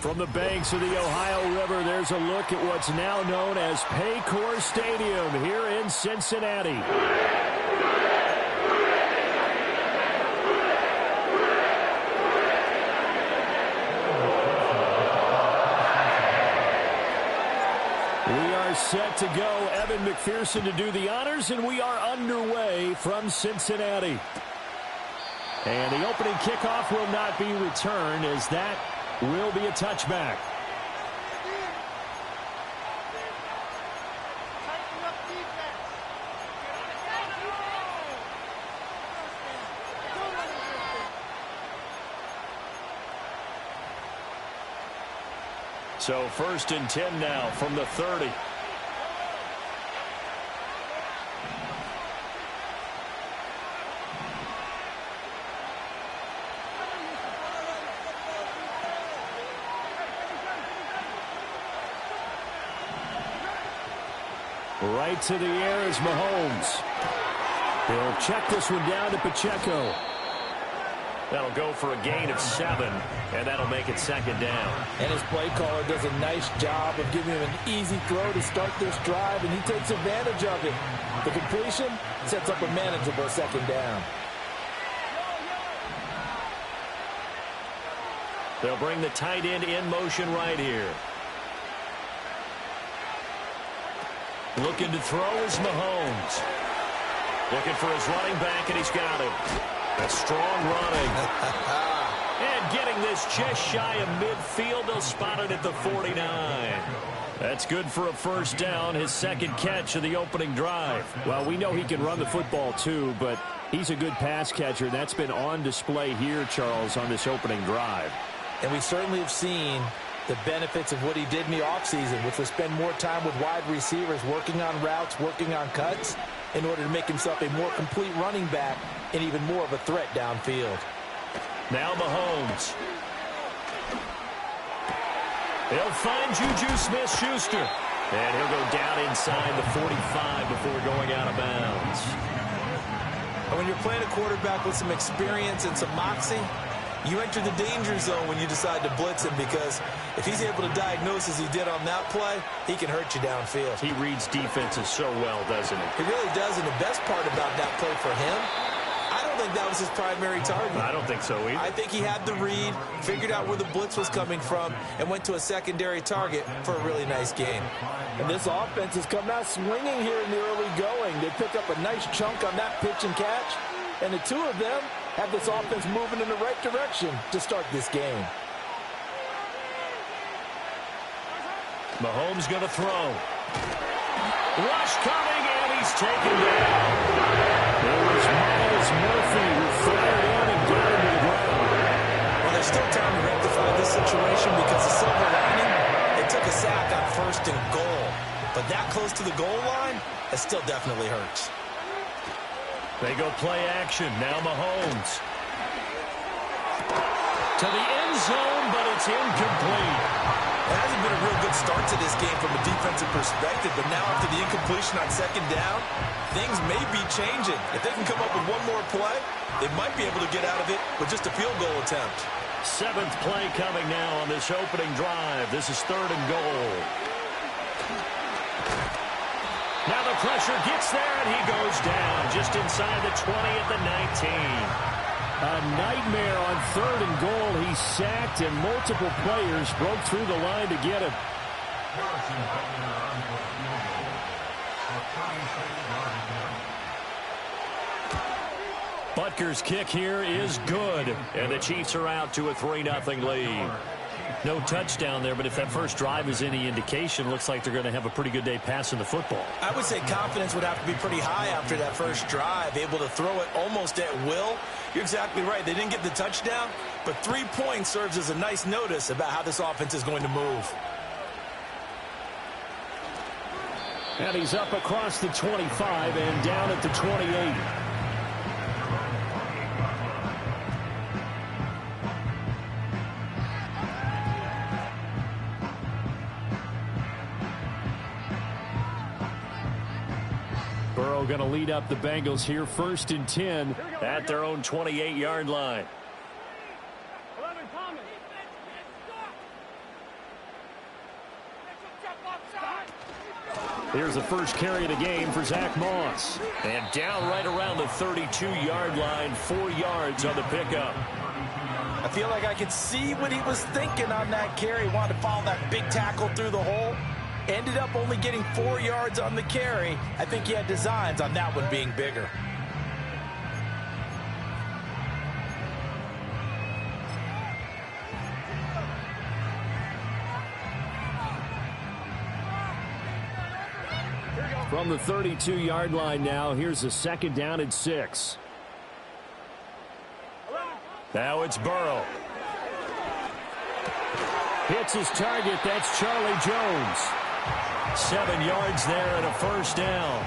From the banks of the Ohio River, there's a look at what's now known as Paycor Stadium here in Cincinnati. We are set to go. Evan McPherson to do the honors, and we are underway from Cincinnati. And the opening kickoff will not be returned, as that will be a touchback. So 1st and 10 now from the 30. Right to the air is Mahomes. He'll check this one down to Pacheco. That'll go for a gain of 7, and that'll make it 2nd down. And his play caller does a nice job of giving him an easy throw to start this drive, and he takes advantage of it. The completion sets up a manageable 2nd down. They'll bring the tight end in motion right here. Looking to throw is Mahomes. Looking for his running back, and he's got him. That's strong running. And getting this just shy of midfield. They'll spot it at the 49. That's good for a 1st down, his 2nd catch of the opening drive. Well, we know he can run the football too, but he's a good pass catcher. That's been on display here, Charles, on this opening drive. And we certainly have seen the benefits of what he did in the offseason, which was spend more time with wide receivers, working on routes, working on cuts, in order to make himself a more complete running back and even more of a threat downfield. Now Mahomes. He'll find Juju Smith-Schuster. And he'll go down inside the 45 before going out of bounds. And when you're playing a quarterback with some experience and some moxie, you enter the danger zone when you decide to blitz him, because if he's able to diagnose as he did on that play, he can hurt you downfield. He reads defenses so well, doesn't he? He really does, and the best part about that play for him, I don't think that was his primary target. I don't think so either. I think he had the read, figured out where the blitz was coming from, and went to a secondary target for a really nice game. And this offense has come out swinging here in the early going. They pick up a nice chunk on that pitch and catch, and the two of them have this offense moving in the right direction to start this game. Mahomes going to throw. Rush coming, and he's taken down. It was Miles Murphy who fired in and got him to the ground. Well, there's still time to rectify this situation, because the silver lining, they took a sack on 1st and goal. But that close to the goal line, it still definitely hurts. They go play action. Now Mahomes. To the end zone, but it's incomplete. It hasn't been a real good start to this game from a defensive perspective, but now after the incompletion on 2nd down, things may be changing. If they can come up with one more play, they might be able to get out of it with just a field goal attempt. 7th play coming now on this opening drive. This is 3rd and goal. Now the pressure gets there, and he goes down just inside the 20 at the 19. A nightmare on 3rd and goal. He's sacked, and multiple players broke through the line to get him. Butker's kick here is good, and the Chiefs are out to a 3-0 lead. No touchdown there, but if that first drive is any indication, looks like they're going to have a pretty good day passing the football. I would say confidence would have to be pretty high after that first drive, able to throw it almost at will. You're exactly right. They didn't get the touchdown, but 3 points serves as a nice notice about how this offense is going to move. And he's up across the 25 and down at the 28. Burrow going to lead up the Bengals here, 1st and 10 at their own 28-yard line. Here's the first carry of the game for Zach Moss. And down right around the 32-yard line, 4 yards on the pickup. I feel like I could see what he was thinking on that carry. Wanted to follow that big tackle through the hole. Ended up only getting 4 yards on the carry. I think he had designs on that one being bigger. From the 32-yard line now, here's a second down and 6. Now it's Burrow. Hits his target. That's Charlie Jones. 7 yards there and a first down.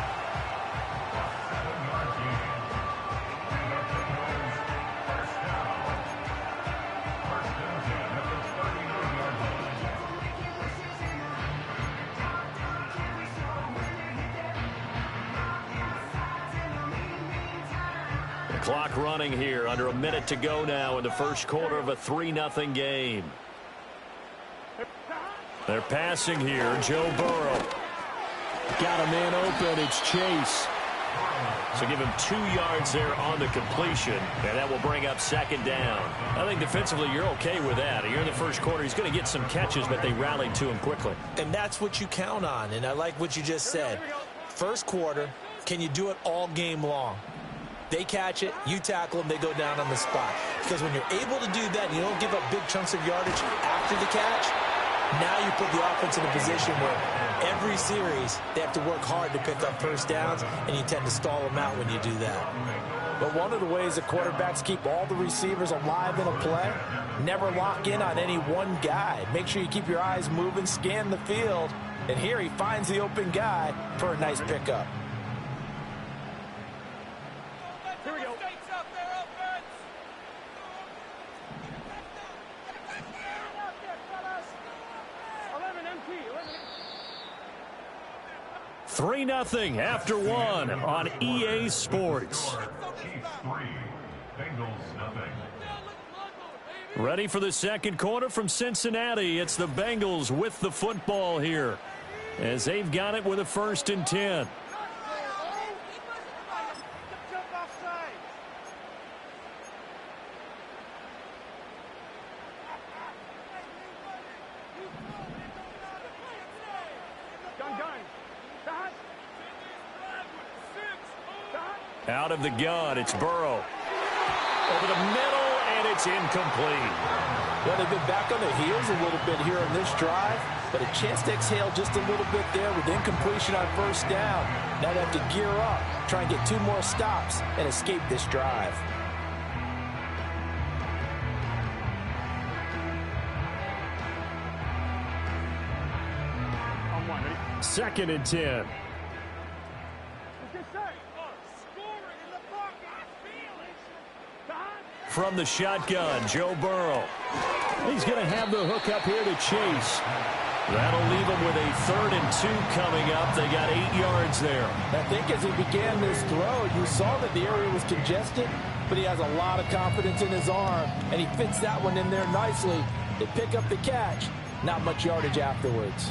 Clock running here, under a minute to go now in the first quarter of a 3-0 game. They're passing here, Joe Burrow. Got a man open, it's Chase. So give him 2 yards there on the completion, and that will bring up second down. I think defensively you're okay with that. You're in the first quarter, he's going to get some catches, but they rallied to him quickly. And that's what you count on, and I like what you just said. First quarter, can you do it all game long? They catch it, you tackle them, they go down on the spot. Because when you're able to do that and you don't give up big chunks of yardage after the catch, now you put the offense in a position where every series they have to work hard to pick up first downs, and you tend to stall them out when you do that. But one of the ways that quarterbacks keep all the receivers alive in a play, never lock in on any one guy. Make sure you keep your eyes moving, scan the field, and here he finds the open guy for a nice pickup. Here we go. 3-0 after 1 on EA Sports. Ready for the second quarter from Cincinnati. It's the Bengals with the football here, as they've got it with a 1st and 10. Out of the gun, it's Burrow. Over the middle, and it's incomplete. Well, they've been back on their heels a little bit here on this drive, but a chance to exhale just a little bit there with incompletion on first down. Now they have to gear up, try and get 2 more stops, and escape this drive. Second and 10. From the shotgun, Joe Burrow. He's going to have the hook up here to Chase. That'll leave him with a 3rd and 2 coming up. They got 8 yards there. I think as he began this throw, you saw that the area was congested, but he has a lot of confidence in his arm, and he fits that one in there nicely. They pick up the catch. Not much yardage afterwards.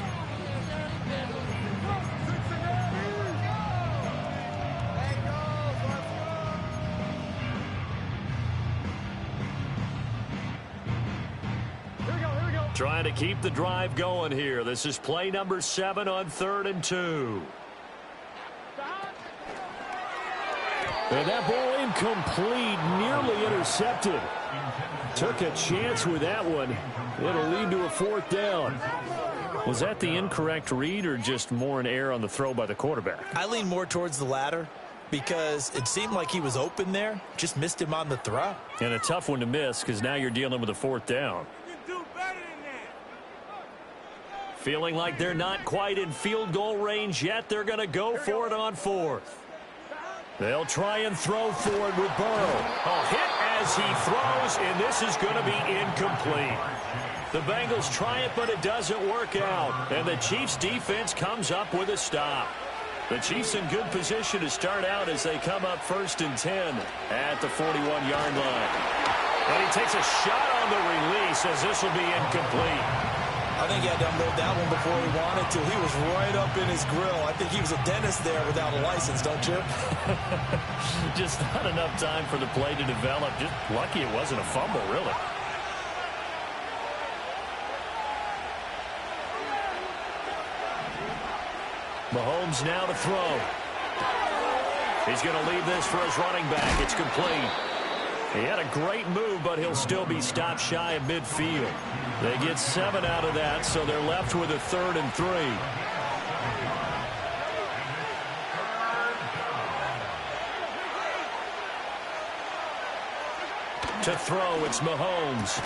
Trying to keep the drive going here. This is play number 7 on 3rd and 2. And that ball incomplete, nearly intercepted. Took a chance with that one. It'll lead to a 4th down. Was that the incorrect read or just more an error on the throw by the quarterback? I lean more towards the latter because it seemed like he was open there. Just missed him on the throw. And a tough one to miss because now you're dealing with a 4th down. Feeling like they're not quite in field goal range yet. They're going to go for it on 4th. They'll try and throw forward with Burrow. A hit as he throws, and this is going to be incomplete. The Bengals try it, but it doesn't work out. And the Chiefs' defense comes up with a stop. The Chiefs in good position to start out as they come up 1st and 10 at the 41-yard line. And he takes a shot on the release as this will be incomplete. I think he had to unload that one before he wanted to. He was right up in his grill. I think he was a dentist there without a license, don't you? Just not enough time for the play to develop. Just lucky it wasn't a fumble, really. Mahomes now to throw. He's going to leave this for his running back. It's complete. He had a great move, but he'll still be stopped shy of midfield. They get 7 out of that, so they're left with a 3rd and 3. To throw, it's Mahomes.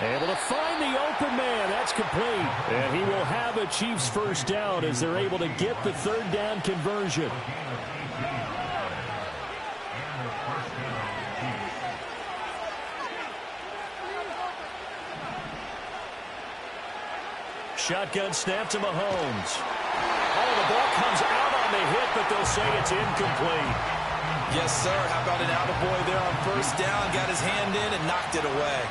Able to find the open man. That's complete. And he will have a Chiefs first down as they're able to get the 3rd down conversion. Shotgun snap to Mahomes. Oh, the ball comes out on the hit, but they'll say it's incomplete. Yes, sir. How about an attaboy there on first down? Got his hand in and knocked it away.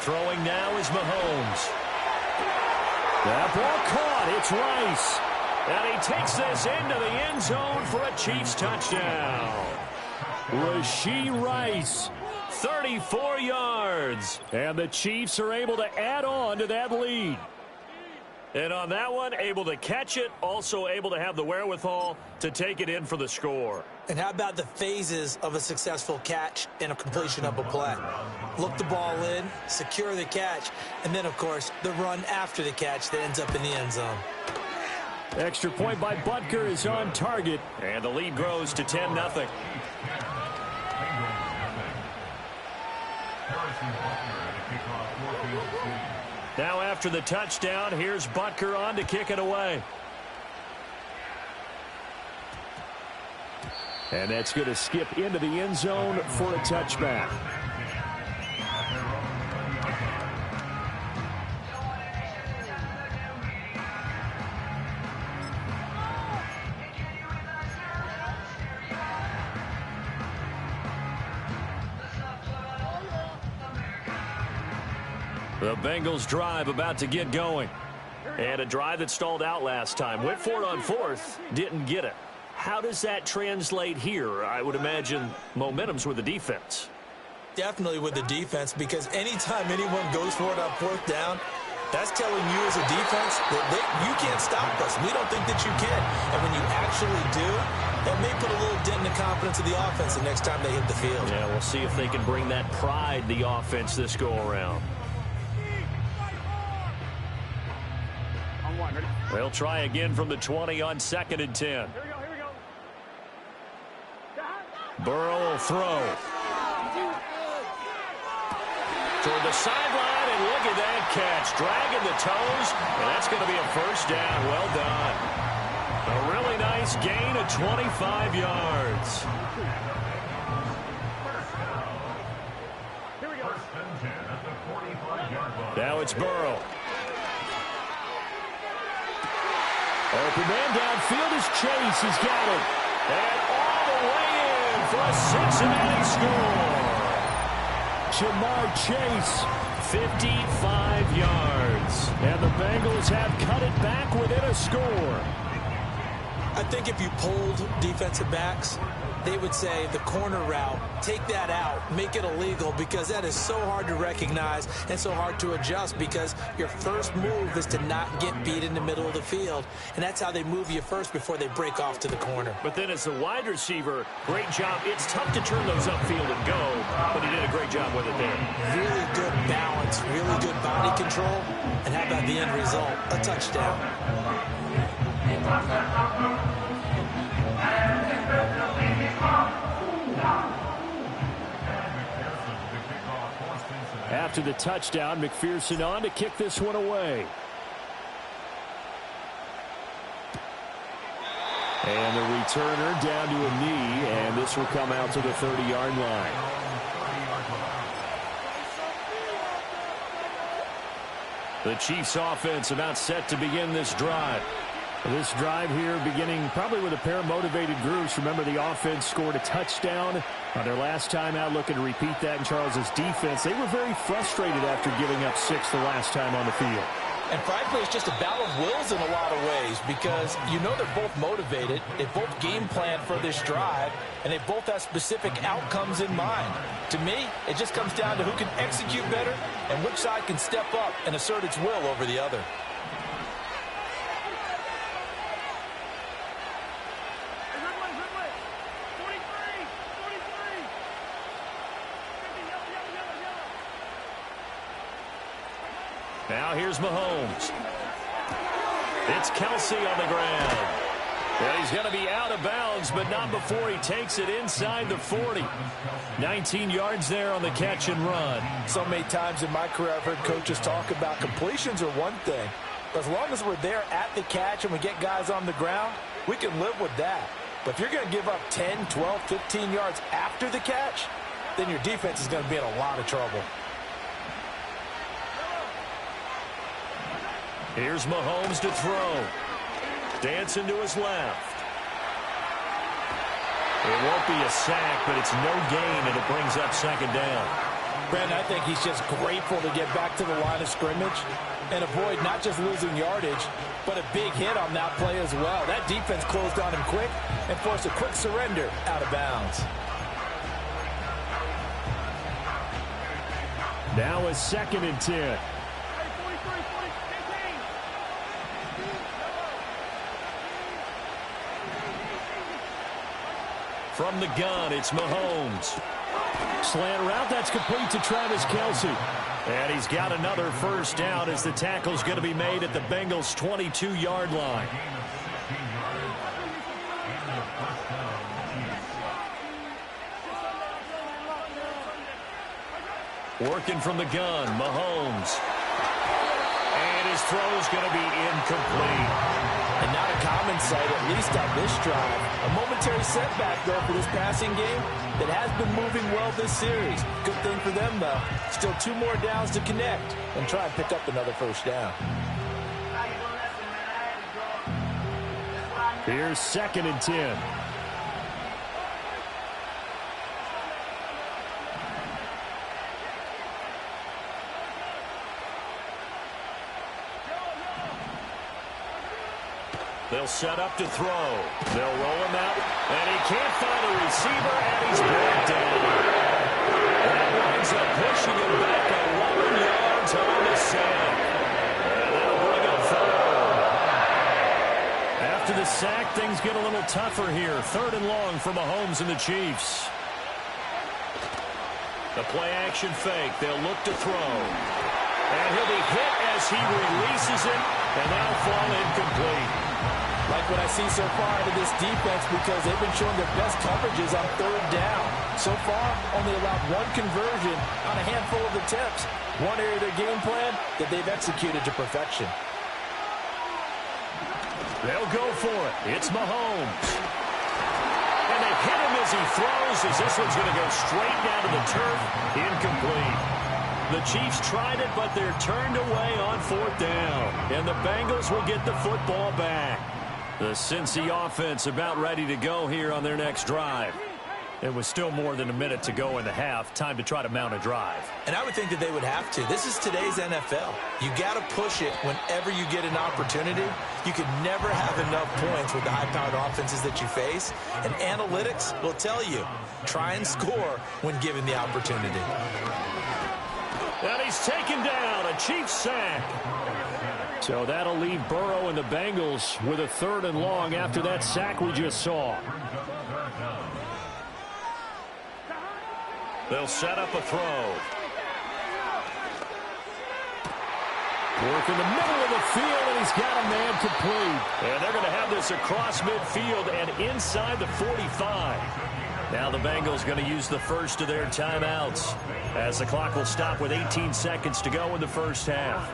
Throwing now is Mahomes. That ball caught. It's Rice. And he takes this into the end zone for a Chiefs touchdown. Rashee Rice, 34 yards. And the Chiefs are able to add on to that lead. And on that one, able to catch it, also able to have the wherewithal to take it in for the score. And how about the phases of a successful catch and a completion of a play? Look the ball in, secure the catch, and then, of course, the run after the catch that ends up in the end zone. Extra point by Butker is on target, and the lead grows to 10-0. Now after the touchdown, here's Butker on to kick it away. And that's going to skip into the end zone for a touchback. The Bengals drive about to get going. And a drive that stalled out last time. Went for it on 4th, didn't get it. How does that translate here? I would imagine momentum's with the defense. Definitely with the defense, because anytime anyone goes for it on 4th down, that's telling you as a defense that you can't stop us. We don't think that you can. And when you actually do, that may put a little dent in the confidence of the offense the next time they hit the field. Yeah, we'll see if they can bring that pride, the offense, this go-around. They'll try again from the 20 on 2nd and 10. Here we go. Burrow will throw. Toward the sideline, and look at that catch. Dragging the toes, and that's going to be a first down. Well done. A really nice gain of 25 yards. Here we go. Now it's Burrow. Open man downfield is Chase. He's got it. And all the way in for a Cincinnati score. Jamar Chase, 55 yards. And the Bengals have cut it back within a score. I think if you polled defensive backs, they would say the corner route, take that out, make it illegal, because that is so hard to recognize and so hard to adjust, because your first move is to not get beat in the middle of the field, and that's how they move you first before they break off to the corner. But then as the wide receiver, great job. It's tough to turn those upfield and go, but he did a great job with it there. Really good balance, really good body control, and how about the end result? A touchdown. After the touchdown, McPherson on to kick this one away. And the returner down to a knee, and this will come out to the 30-yard line. The Chiefs offense about set to begin this drive. This drive here beginning probably with a pair of motivated groups. Remember, the offense scored a touchdown on their last time out, looking to repeat that in Charles's defense. They were very frustrated after giving up 6 the last time on the field. And frankly, it's just a battle of wills in a lot of ways because you know they're both motivated. They both game plan for this drive, and they both have specific outcomes in mind. To me, it just comes down to who can execute better and which side can step up and assert its will over the other. Now here's Mahomes. It's Kelsey on the ground. Well, he's going to be out of bounds, but not before he takes it inside the 40. 19 yards there on the catch and run. So many times in my career I've heard coaches talk about completions are one thing. But as long as we're there at the catch and we get guys on the ground, we can live with that. But if you're going to give up 10, 12, 15 yards after the catch, then your defense is going to be in a lot of trouble. Here's Mahomes to throw. Dancing to his left. It won't be a sack, but it's no gain, and it brings up second down. Brandon, I think he's just grateful to get back to the line of scrimmage and avoid not just losing yardage, but a big hit on that play as well. That defense closed on him quick and forced a quick surrender out of bounds. Now a 2nd and 10. From the gun, it's Mahomes. Slant route, that's complete to Travis Kelsey. And he's got another first down as the tackle's going to be made at the Bengals' 22-yard line. Working from the gun, Mahomes. And his throw's going to be incomplete. And not a common sight, at least on this drive. A momentary setback, though, for this passing game that has been moving well this series. Good thing for them, though. Still 2 more downs to connect and try and pick up another first down. Here's 2nd and 10. They'll set up to throw. They'll roll him out, and he can't find a receiver, and he's brought down. That winds up pushing him back 11 yards on the sack. And that'll bring up 4. After the sack, things get a little tougher here. 3rd and long for Mahomes and the Chiefs. The play-action fake. They'll look to throw. And he'll be hit as he releases it, and that'll fall incomplete. Like what I see so far out of this defense because they've been showing their best coverages on 3rd down. So far, only allowed 1 conversion on a handful of attempts. One area of their game plan that they've executed to perfection. They'll go for it. It's Mahomes. And they hit him as he throws as this one's going to go straight down to the turf. Incomplete. The Chiefs tried it, but they're turned away on 4th down. And the Bengals will get the football back. The Cincy offense about ready to go here on their next drive. It was still more than a minute to go in the half. Time to try to mount a drive. And I would think that they would have to. This is today's NFL. You got to push it whenever you get an opportunity. You can never have enough points with the high-powered offenses that you face. And analytics will tell you, try and score when given the opportunity. And he's taken down, a Chiefs sack. So that'll leave Burrow and the Bengals with a 3rd and long after that sack we just saw. They'll set up a throw. Work in the middle of the field, and he's got a man complete. And they're going to have this across midfield and inside the 45. Now the Bengals going to use the first of their timeouts as the clock will stop with 18 seconds to go in the first half.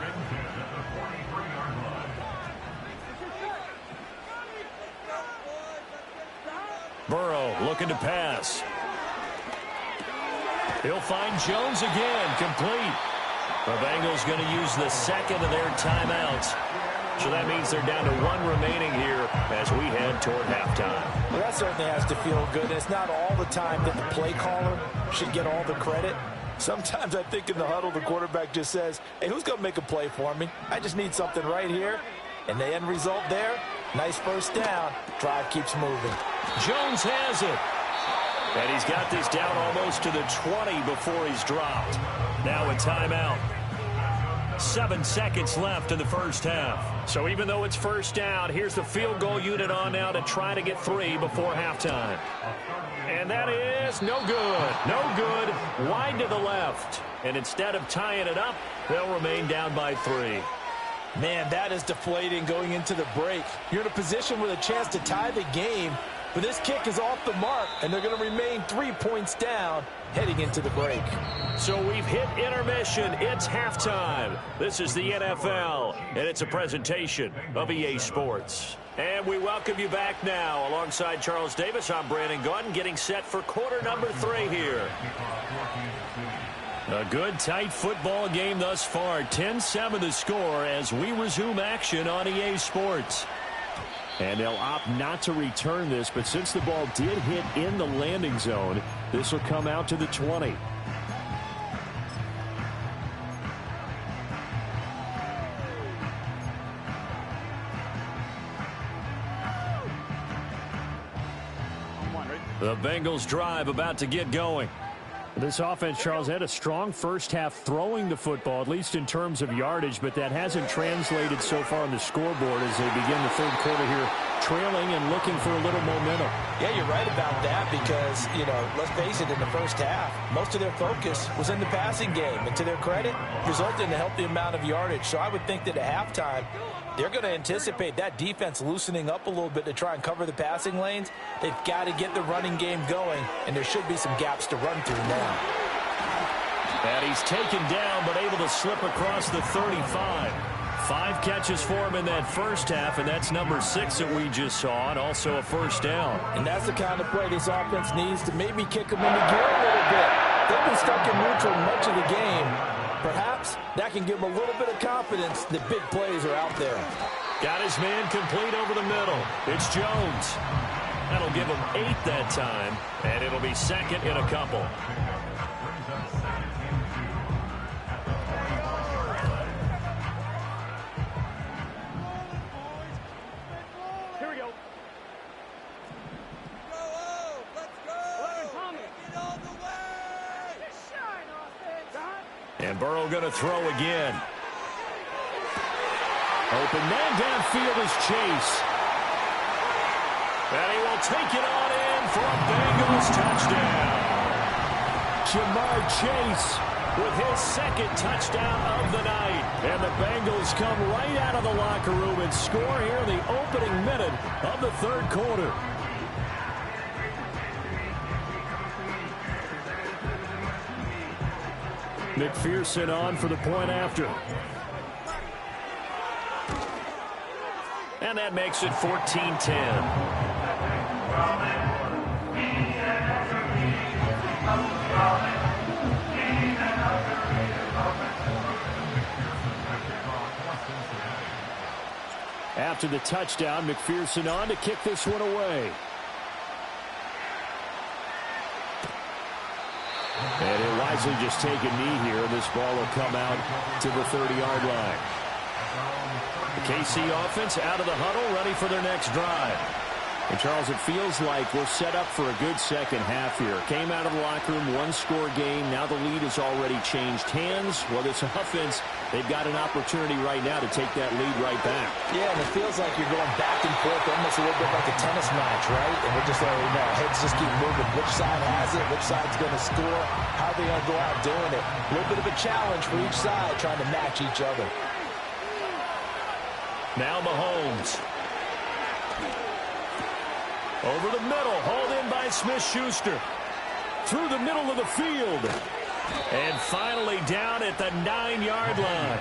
Burrow looking to pass. He'll find Jones again, complete. The Bengals going to use the second of their timeouts So that means they're down to 1 remaining here as we head toward halftime. Well, that certainly has to feel good. And it's not all the time that the play caller should get all the credit. Sometimes I think in the huddle, the quarterback just says, hey, who's going to make a play for me? I just need something right here. And the end result there, nice first down. Drive keeps moving. Jones has it. And he's got this down almost to the 20 before he's dropped. Now a timeout. 7 seconds left in the first half. So even though it's first down, here's the field goal unit on now to try to get 3 before halftime. And that is no good. No good. Wide to the left. And instead of tying it up, they'll remain down by 3. Man, that is deflating going into the break. You're in a position with a chance to tie the game, but this kick is off the mark, and they're going to remain 3 points down heading into the break. So we've hit intermission. It's halftime. This is the NFL, and it's a presentation of EA Sports. And we welcome you back now. Alongside Charles Davis, I'm Brandon Gaudin, getting set for quarter number 3 here. A good, tight football game thus far. 10-7 the score as we resume action on EA Sports. And they'll opt not to return this, but since the ball did hit in the landing zone, this will come out to the 20. The Bengals drive about to get going. This offense, Charles, had a strong first half throwing the football, at least in terms of yardage, but that hasn't translated so far on the scoreboard as they begin the third quarter here, trailing and looking for a little momentum. Yeah, you're right about that because, you know, let's face it, in the first half, most of their focus was in the passing game. And to their credit, resulted in a healthy amount of yardage. So I would think that at halftime, they're going to anticipate that defense loosening up a little bit to try and cover the passing lanes. They've got to get the running game going, and there should be some gaps to run through now. And he's taken down, but able to slip across the 35. 5 catches for him in that first half, and that's number 6 that we just saw, and also a first down. And that's the kind of play this offense needs to maybe kick them into gear a little bit. They've been stuck in neutral much of the game. Perhaps that can give them a little bit of confidence that big plays are out there. Got his man complete over the middle. It's Jones. That'll give him 8 that time, and it'll be second in a couple. Here we go. And Burrow going to throw again. Open man downfield is Chase. And he will take it on in for a Bengals touchdown. Jamar Chase with his second touchdown of the night. And the Bengals come right out of the locker room and score here in the opening minute of the third quarter. McPherson on for the point after. And that makes it 14-10. After the touchdown, McPherson on to kick this one away. And he'll wisely just take a knee here. This ball will come out to the 30-yard line. The KC offense out of the huddle, ready for their next drive. And, Charles, it feels like we're set up for a good second half here. Came out of the locker room, one-score game. Now the lead has already changed hands. Well, this offense, they've got an opportunity right now to take that lead right back. Yeah, and it feels like you're going back and forth, almost a little bit like a tennis match, right? And we're just letting you know, heads just keep moving. Which side has it? Which side's going to score? How are they going to go out doing it? A little bit of a challenge for each side, trying to match each other. Now Mahomes. Over the middle, hauled in by Smith-Schuster. Through the middle of the field. And finally down at the 9-yard line.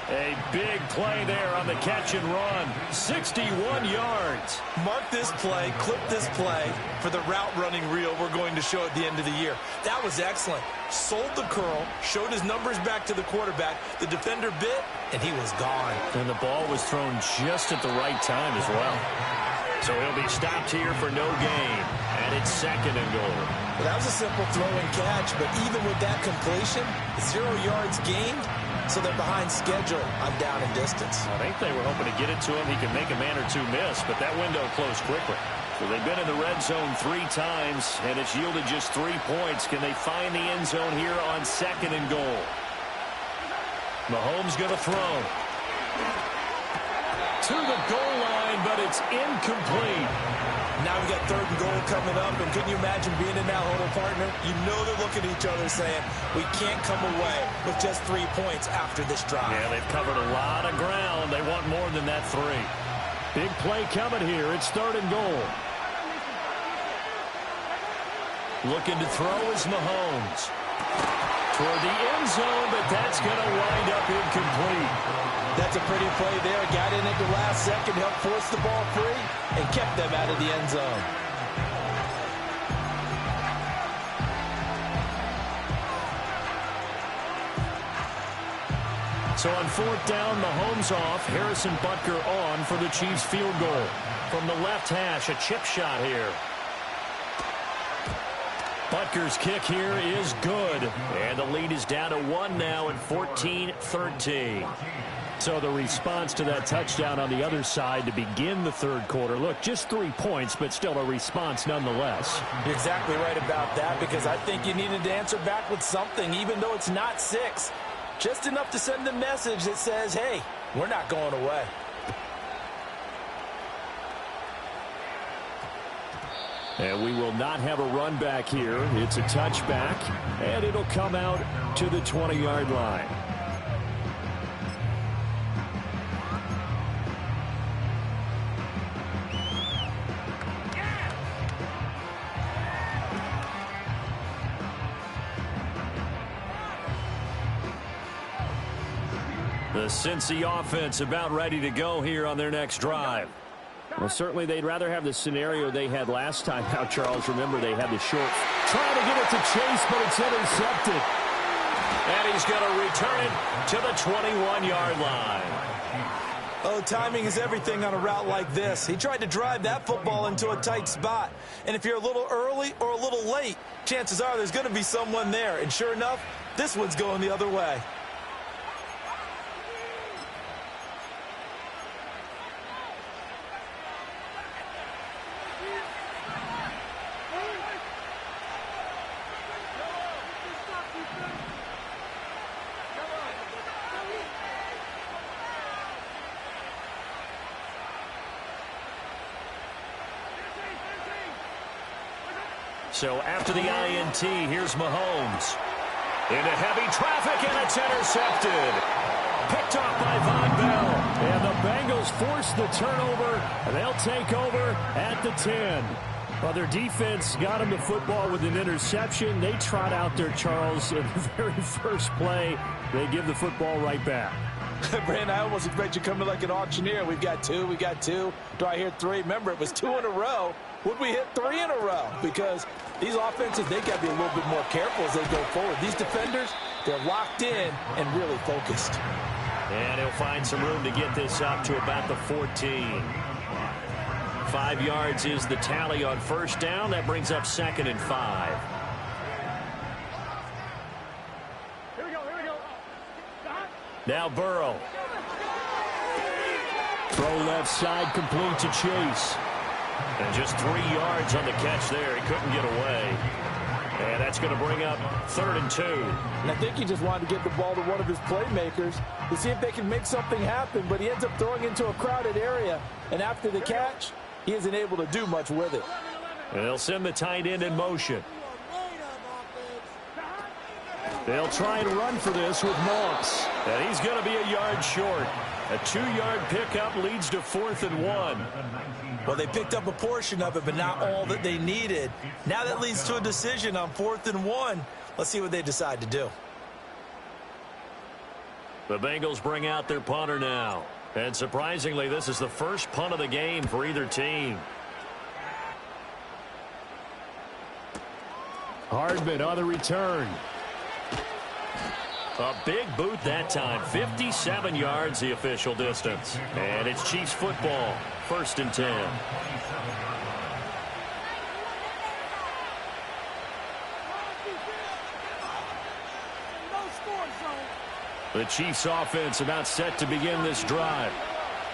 A big play there on the catch and run. 61 yards. Mark this play, clip this play for the route running reel we're going to show at the end of the year. That was excellent. Sold the curl, showed his numbers back to the quarterback. The defender bit, and he was gone. And the ball was thrown just at the right time as well. So he'll be stopped here for no gain. And it's 2nd and goal. Well, that was a simple throw and catch, but even with that completion, 0 yards gained, so they're behind schedule on down and distance. I think they were hoping to get it to him. He could make a man or two miss, but that window closed quickly. So they've been in the red zone 3 times, and it's yielded just 3 points. Can they find the end zone here on 2nd and goal? Mahomes going to throw. To the goal line, but it's incomplete. Now we've got 3rd and goal coming up, and can you imagine being in that huddle, partner? You know they're looking at each other saying, we can't come away with just 3 points after this drive. Yeah, they've covered a lot of ground. They want more than that 3. Big play coming here. It's 3rd and goal. Looking to throw is Mahomes. Toward the end zone, but that's going to wind up incomplete. That's a pretty play there. Got in at the last second, helped force the ball free, and kept them out of the end zone. So on 4th down, Mahomes off. Harrison Butker on for the Chiefs field goal. From the left hash, a chip shot here. Butker's kick here is good. And the lead is down to 1 now at 14-13. So the response to that touchdown on the other side to begin the 3rd quarter. Look, just 3 points, but still a response nonetheless. You're exactly right about that, because I think you needed to answer back with something, even though it's not 6. Just enough to send a message that says, hey, we're not going away. And we will not have a run back here. It's a touchback, and it'll come out to the 20-yard line. The Cincy offense about ready to go here on their next drive. Well, certainly they'd rather have the scenario they had last time out, Charles. Remember, they had the short. Trying to get it to Chase, but it's intercepted. And he's going to return it to the 21-yard line. Oh, timing is everything on a route like this. He tried to drive that football into a tight spot. And if you're a little early or a little late, chances are there's going to be someone there. And sure enough, this one's going the other way. So after the INT, here's Mahomes. Into heavy traffic, and it's intercepted. Picked off by Von Bell. And the Bengals force the turnover, and they'll take over at the 10. Well, their defense got them the football with an interception. They trot out there, Charles, in the very first play. They give the football right back. Brandon, I almost expect you coming like an auctioneer. We've got 2, we got 2. Do I hear 3? Remember, it was 2 in a row. Would we hit 3 in a row? Because these offenses, they got to be a little bit more careful as they go forward. These defenders, they're locked in and really focused. And he'll find some room to get this up to about the 14. 5 yards is the tally on 1st down. That brings up 2nd and 5. Here we go, here we go. Now Burrow. Throw left side, complete to Chase. And just 3 yards on the catch there. He couldn't get away. And that's going to bring up 3rd and 2. And I think he just wanted to get the ball to one of his playmakers to see if they can make something happen, but he ends up throwing into a crowded area. And after the catch, he isn't able to do much with it. And they'll send the tight end in motion. They'll try and run for this with Moss. And he's going to be a yard short. A 2-yard pickup leads to 4th and 1. Well, they picked up a portion of it, but not all that they needed. Now that leads to a decision on 4th and 1. Let's see what they decide to do. The Bengals bring out their punter now. And surprisingly, this is the first punt of the game for either team. Hardman on the return. A big boot that time. 57 yards the official distance. And it's Chiefs football. 1st and 10. The Chiefs offense about set to begin this drive.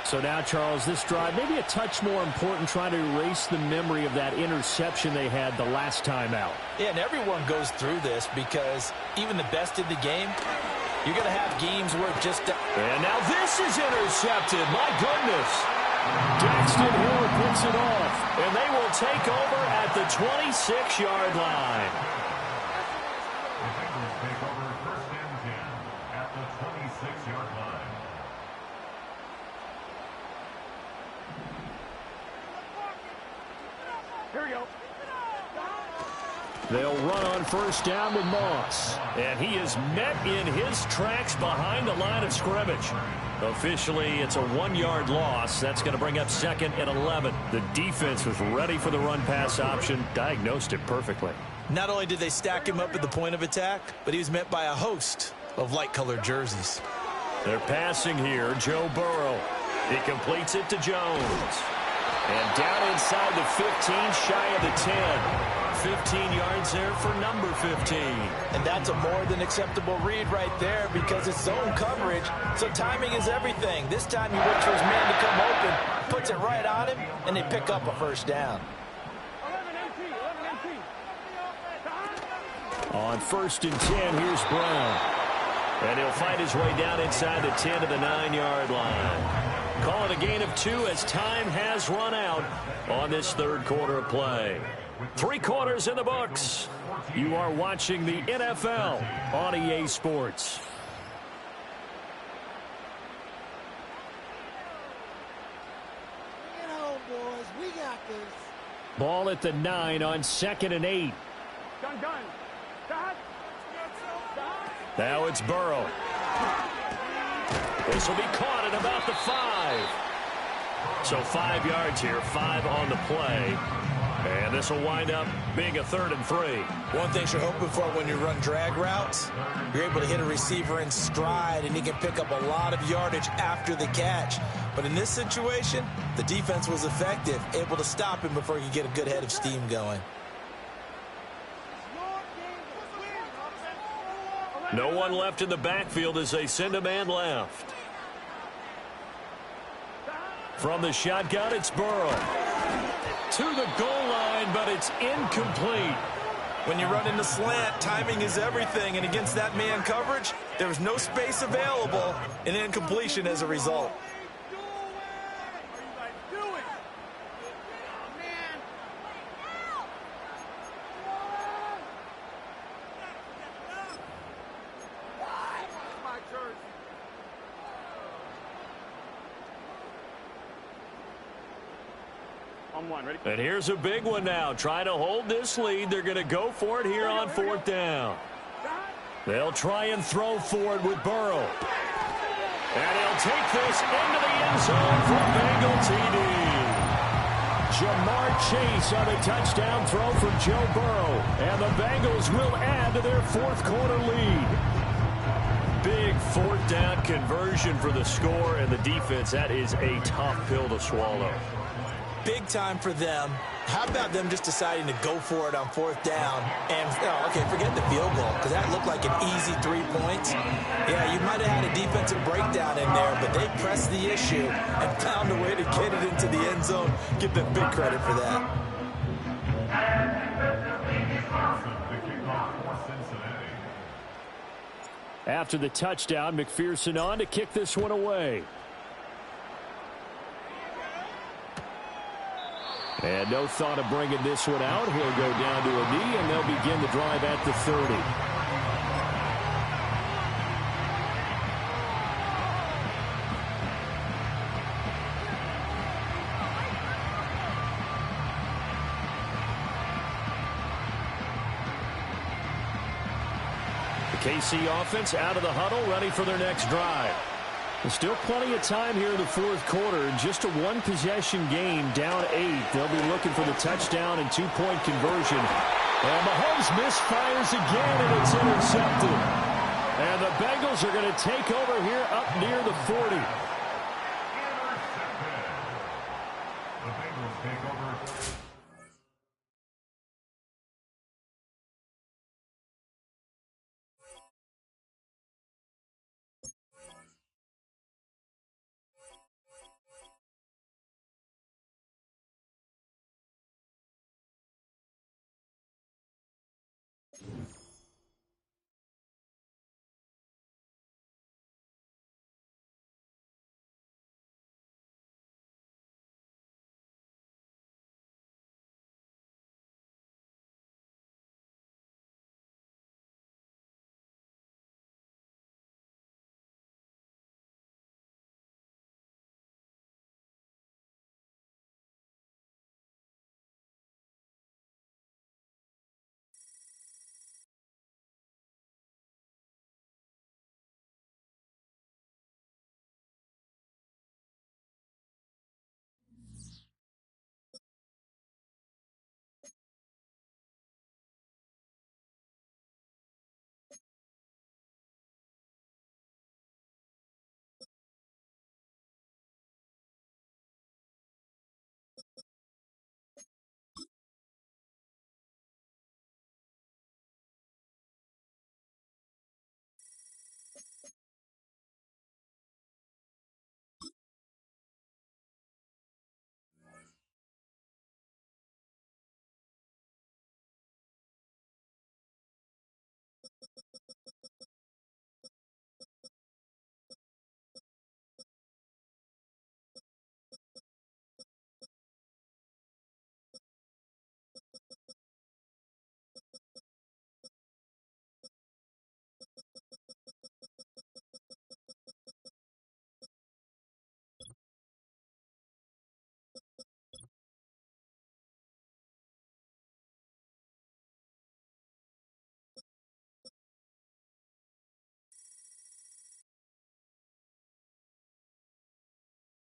So now, Charles, this drive maybe a touch more important, trying to erase the memory of that interception they had the last time out. Yeah, and everyone goes through this because even the best in the game, you're going to have games where it just... And now this is intercepted. My goodness. Daxton Hill picks it off. And they will take over at the 26-yard line. They'll run on 1st down with Moss. And he is met in his tracks behind the line of scrimmage. Officially, it's a 1-yard loss. That's going to bring up 2nd and 11. The defense was ready for the run-pass option, diagnosed it perfectly. Not only did they stack him up at the point of attack, but he was met by a host of light-colored jerseys. They're passing here. Joe Burrow. He completes it to Jones. And down inside the 15, shy of the 10. 15 yards there for number 15. And that's a more than acceptable read right there because it's zone coverage, so timing is everything. This time he waits for his man to come open, puts it right on him, and they pick up a 1st down. On 1st and 10, here's Brown. And he'll fight his way down inside the 10 to the 9-yard line. Call it a gain of 2 as time has run out on this 3rd quarter of play. 3 quarters in the books. You are watching the NFL on EA Sports. Bring it home, boys. We got this. Ball at the 9 on 2nd and 8. Gun. Now it's Burrow. This will be caught at about the 5. So 5 yards here, 5 on the play. And this will wind up being a 3rd and 3. One thing you're hoping for when you run drag routes, you're able to hit a receiver in stride, and he can pick up a lot of yardage after the catch. But in this situation, the defense was effective, able to stop him before he could get a good head of steam going. No one left in the backfield as they send a man left. From the shotgun, it's Burrow. To the goal line, but it's incomplete. When you run into slant, timing is everything, and against that man coverage, there was no space available, and incompletion as a result. And here's a big one now. Trying to hold this lead. They're going to go for it here on 4th down. They'll try and throw for it with Burrow. And he'll take this into the end zone for Bengal TD. Jamar Chase on a touchdown throw from Joe Burrow. And the Bengals will add to their 4th quarter lead. Big 4th down conversion for the score, and the defense, that is a tough pill to swallow. Big time for them. How about them just deciding to go for it on 4th down? And, okay, forget the field goal, because that looked like an easy 3 points. Yeah, you might have had a defensive breakdown in there, but they pressed the issue and found a way to get it into the end zone. Give them big credit for that. After the touchdown, McPherson on to kick this one away. And no thought of bringing this one out. He'll go down to a knee, and they'll begin the drive at the 30. The KC offense out of the huddle, ready for their next drive. There's still plenty of time here in the fourth quarter. Just a one-possession game, down 8. They'll be looking for the touchdown and two-point conversion. And Mahomes misfires again, and it's intercepted. And the Bengals are going to take over here up near the 40.